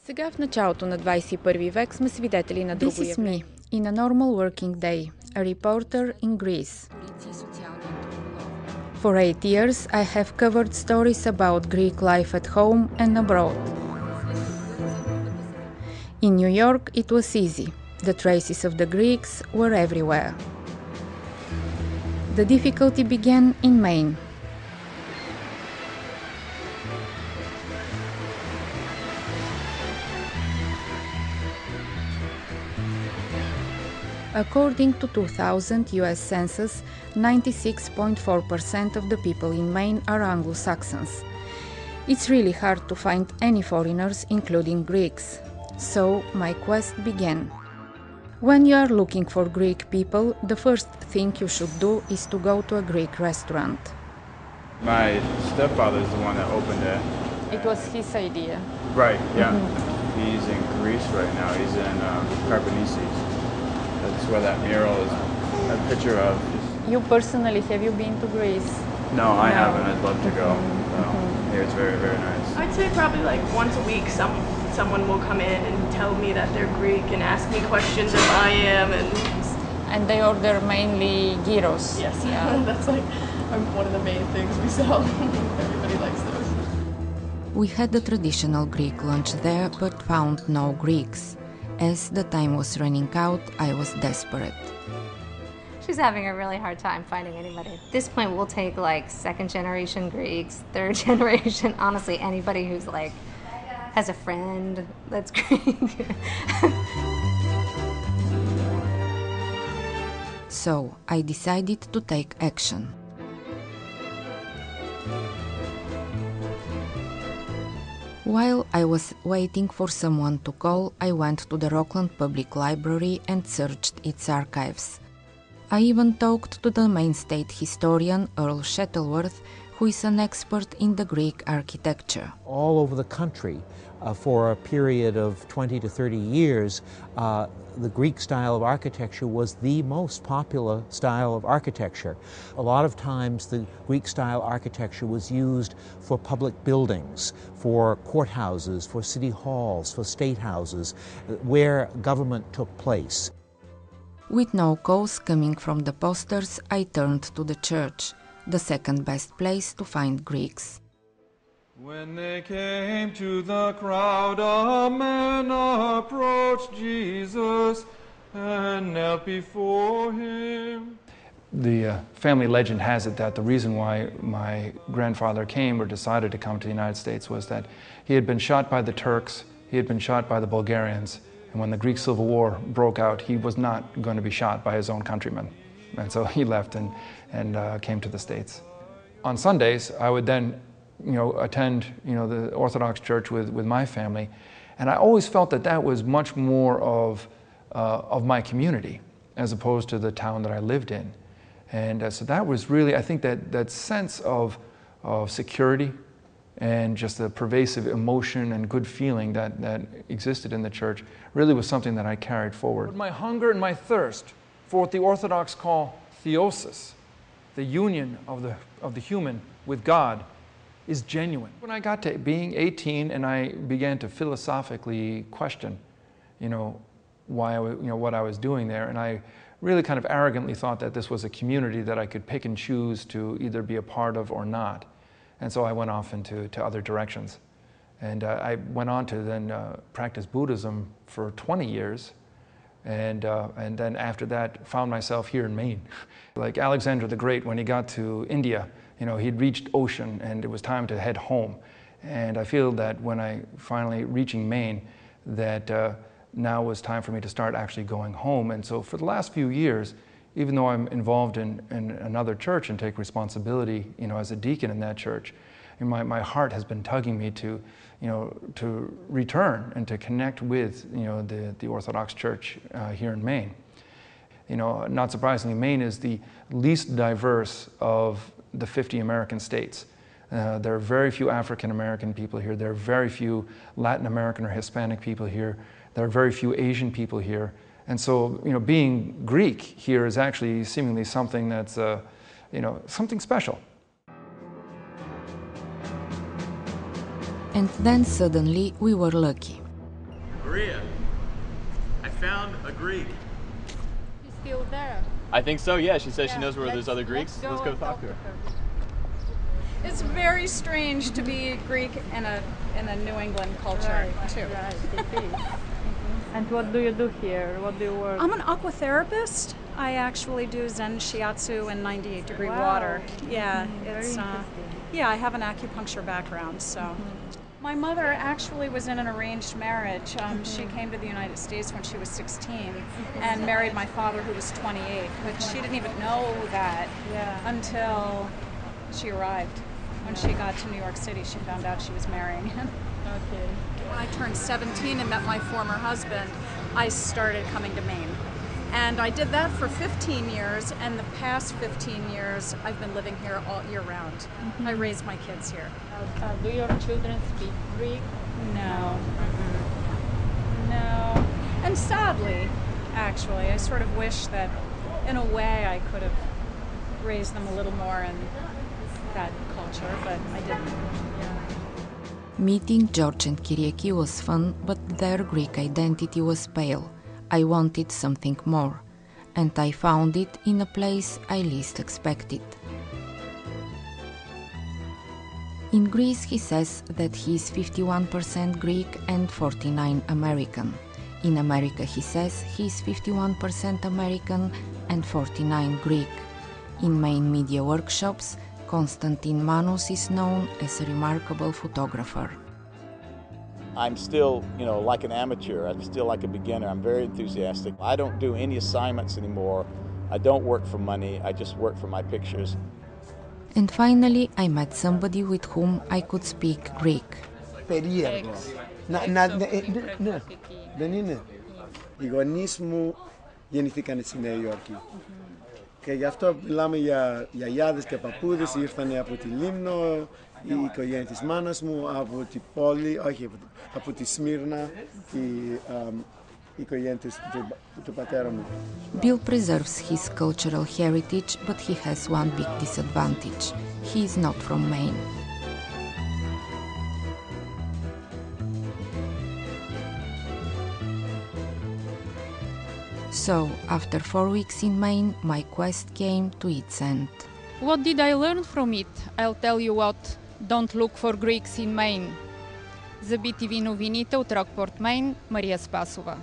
Сега в началото на 21 век сме свидетели на друго явление. This is me, in a normal working day, a reporter in Greece. For 8 years, I have covered stories about Greek life at home and abroad. In New York, it was easy. The traces of the Greeks were everywhere. The difficulty began in Maine. According to 2000 US Census, 96.4% of the people in Maine are Anglo-Saxons. It's really hard to find any foreigners, including Greeks. So my quest began. When you are looking for Greek people, the first thing you should do is to go to a Greek restaurant. My stepfather is the one that opened it. It was his idea. Right, yeah. He's in Greece right now. He's in Carboneses. That's where that mural is a picture of. You personally, have you been to Greece? No, I haven't. I'd love to go. Here it's very, very nice. I'd say probably like once a week someone will come in and tell me that they're Greek and ask me questions if I am. And they order mainly gyros. Yes, yeah. That's like one of the main things we sell. Everybody likes those. We had the traditional Greek lunch there, but found no Greeks. As the time was running out, I was desperate. She's having a really hard time finding anybody. At this point, we'll take like second generation Greeks, third generation, honestly, anybody who's like, has a friend that's Greek. So I decided to take action. While I was waiting for someone to call, I went to the Rockland Public Library and searched its archives. I even talked to the Maine State historian, Earl Shuttleworth, who is an expert in the Greek architecture. All over the country, for a period of 20 to 30 years, the Greek style of architecture was the most popular style of architecture. A lot of times the Greek style architecture was used for public buildings, for courthouses, for city halls, for state houses, where government took place. With no calls coming from the posters, I turned to the church, the second best place to find Greeks. When they came to the crowd, a man approached Jesus and knelt before him. The family legend has it that the reason why my grandfather came or decided to come to the United States was that he had been shot by the Turks, he had been shot by the Bulgarians, and when the Greek Civil War broke out, he was not going to be shot by his own countrymen. And so he left and came to the States. On Sundays, I would then attend the Orthodox Church with my family, and I always felt that that was much more of my community as opposed to the town that I lived in. And so that was really, I think that sense of security and just the pervasive emotion and good feeling that existed in the church really was something that I carried forward. My hunger and my thirst for what the Orthodox call theosis, the union of the human with God, is genuine. When I got to being 18 and I began to philosophically question, why what I was doing there, and I really kind of arrogantly thought that this was a community that I could pick and choose to either be a part of or not. And so I went off into other directions. And I went on to then practice Buddhism for 20 years. And then after that, found myself here in Maine. Like Alexander the Great, when he got to India, he'd reached ocean and it was time to head home. And I feel that when I finally reaching Maine, that now was time for me to start actually going home. And so for the last few years, even though I'm involved in another church and take responsibility, as a deacon in that church, my heart has been tugging me to return and to connect with, the Orthodox Church here in Maine. Not surprisingly, Maine is the least diverse of the 50 American states. There are very few African American people here. There are very few Latin American or Hispanic people here. There are very few Asian people here. And so, being Greek here is actually seemingly something that's, something special. And then suddenly we were lucky. Maria, I found a Greek. He's still there. I think so, yeah. She says she knows where there's other Greeks. Let's go talk to her. It's very strange to be Greek in a New England culture, too. Right, it is. And what do you do here? What do you work? I'm an aquatherapist. I actually do Zen Shiatsu in 98-degree water. Yeah, it's yeah, I have an acupuncture background, so. My mother actually was in an arranged marriage. She came to the United States when she was 16 and married my father, who was 28. But she didn't even know that until she arrived. When she got to New York City, she found out she was marrying him. Okay. When I turned 17 and met my former husband, I started coming to Maine. And I did that for 15 years, and the past 15 years, I've been living here all year round. I raised my kids here. Do your children speak Greek? No. No. And sadly, actually, I sort of wish that, in a way, I could have raised them a little more in that culture, but I didn't. Meeting George and Kyriaki was fun, but their Greek identity was pale. I wanted something more, and I found it in a place I least expected. In Greece, he says that he is 51% Greek and 49% American. In America, he says he is 51% American and 49% Greek. In Maine media workshops, Konstantin Manus is known as a remarkable photographer. I'm still, like an amateur. I'm still like a beginner. I'm very enthusiastic. I don't do any assignments anymore. I don't work for money. I just work for my pictures. And finally, I met somebody with whom I could speak Greek. Περίεργο. Ναι, δεν είναι. Οι γονείς μου γεννηθήκαν στη Νέα Υόρκη. Και γι' αυτό μιλάμε για γιαγιάδες και παππούδες, ήρθαν από τη Λίμνο, η οικογένεια της μάνας μου, από τη πόλη, όχι, από τη Σμύρνα, η οικογένεια του πατέρα μου. Bill preserves his cultural heritage, but he has one big disadvantage. He is not from Maine. So, after 4 weeks in Maine, my quest came to its end. What did I learn from it? I'll tell you what. Don't look for Greeks in Maine. За BTV новините от Рокпорт, Мейн, Мария Спасова.